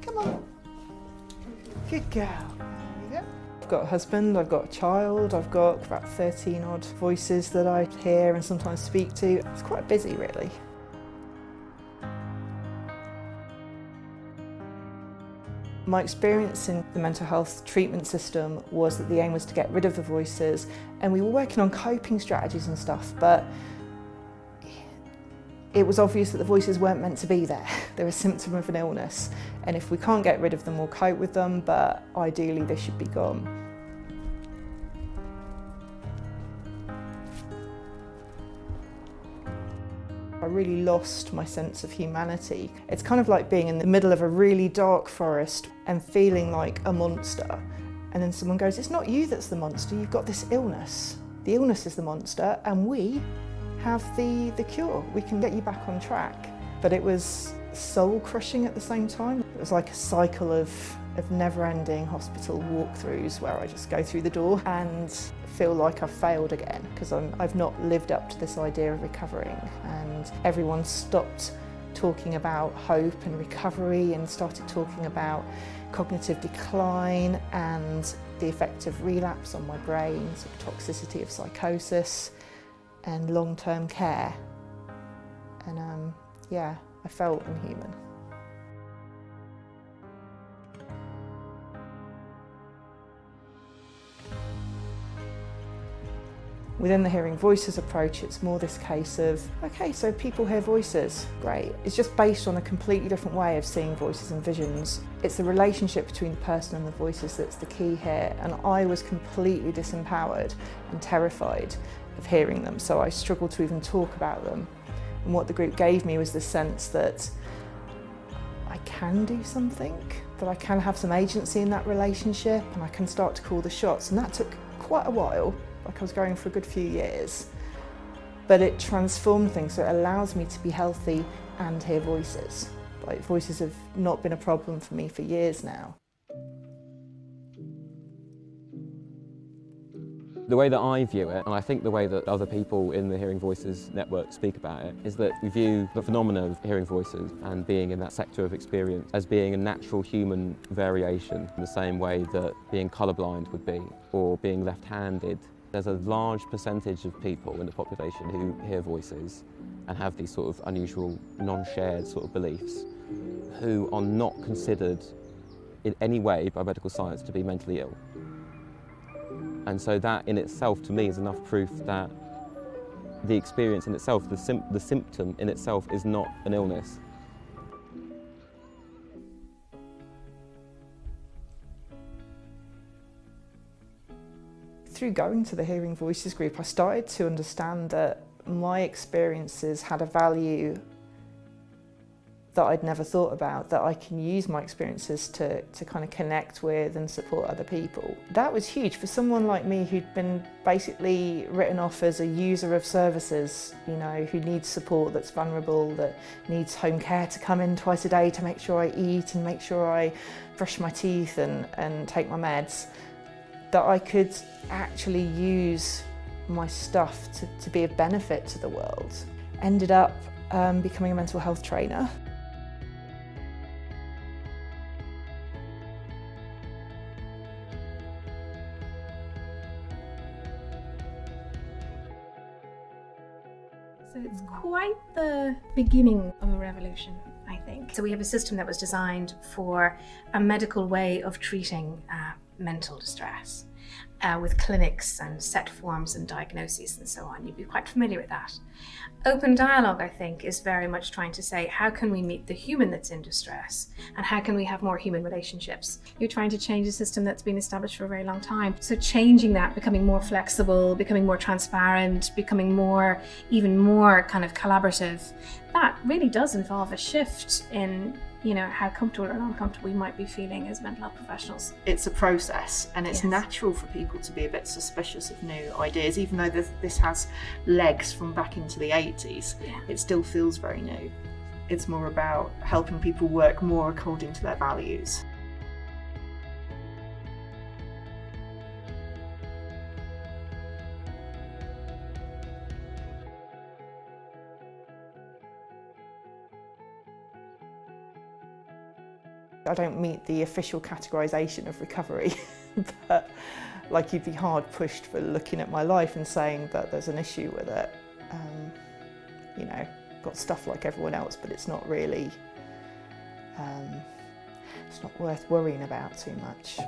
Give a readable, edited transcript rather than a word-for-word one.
Come on. Good girl. There you go. I've got a husband, I've got a child, I've got about 13 odd voices that I hear and sometimes speak to. It's quite busy, really. My experience in the mental health treatment system was that the aim was to get rid of the voices, and we were working on coping strategies and stuff, but it was obvious that the voices weren't meant to be there. They're a symptom of an illness, and if we can't get rid of them, we'll cope with them, but ideally they should be gone. I really lost my sense of humanity. It's kind of like being in the middle of a really dark forest and feeling like a monster. And then someone goes, it's not you that's the monster, you've got this illness. The illness is the monster and we have the cure. We can get you back on track. But it was soul crushing at the same time. It was like a cycle of never-ending hospital walkthroughs where I just go through the door and feel like I've failed again because I've not lived up to this idea of recovering, and everyone stopped talking about hope and recovery and started talking about cognitive decline and the effect of relapse on my brain, sort of toxicity of psychosis and long-term care. And yeah, I felt inhuman. Within the Hearing Voices approach, it's more this case of, okay, so people hear voices, great. It's just based on a completely different way of seeing voices and visions. It's the relationship between the person and the voices that's the key here, and I was completely disempowered and terrified of hearing them, so I struggled to even talk about them. And what the group gave me was the sense that I can do something, that I can have some agency in that relationship, and I can start to call the shots, and that took quite a while. Like I was going for a good few years, but it transformed things, so it allows me to be healthy and hear voices. Like voices have not been a problem for me for years now. The way that I view it, and I think the way that other people in the Hearing Voices network speak about it, is that we view the phenomenon of hearing voices and being in that sector of experience as being a natural human variation in the same way that being colourblind would be, or being left-handed. There's a large percentage of people in the population who hear voices and have these sort of unusual, non-shared sort of beliefs, who are not considered in any way by medical science to be mentally ill. And so that in itself, to me, is enough proof that the experience in itself, the symptom in itself is not an illness. Through going to the Hearing Voices group, I started to understand that my experiences had a value that I'd never thought about, that I can use my experiences to kind of connect with and support other people. That was huge for someone like me who'd been basically written off as a user of services, you know, who needs support, that's vulnerable, that needs home care to come in twice a day to make sure I eat and make sure I brush my teeth and take my meds. That I could actually use my stuff to be of benefit to the world. Ended up becoming a mental health trainer. So it's quite the beginning of a revolution, I think. So we have a system that was designed for a medical way of treating mental distress with clinics and set forms and diagnoses and so on. You'd be quite familiar with that. Open dialogue, I think, is very much trying to say, how can we meet the human that's in distress and how can we have more human relationships? You're trying to change a system that's been established for a very long time. So changing that, becoming more flexible, becoming more transparent, becoming more, even more kind of collaborative, that really does involve a shift in, you know, how comfortable or uncomfortable we might be feeling as mental health professionals. It's a process, and it's natural for people to be a bit suspicious of new ideas, even though this has legs from back into the 80s. It still feels very new. It's more about helping people work more according to their values. I don't meet the official categorisation of recovery, but like you'd be hard pushed for looking at my life and saying that there's an issue with it. You know, got stuff like everyone else, but it's not really, it's not worth worrying about too much.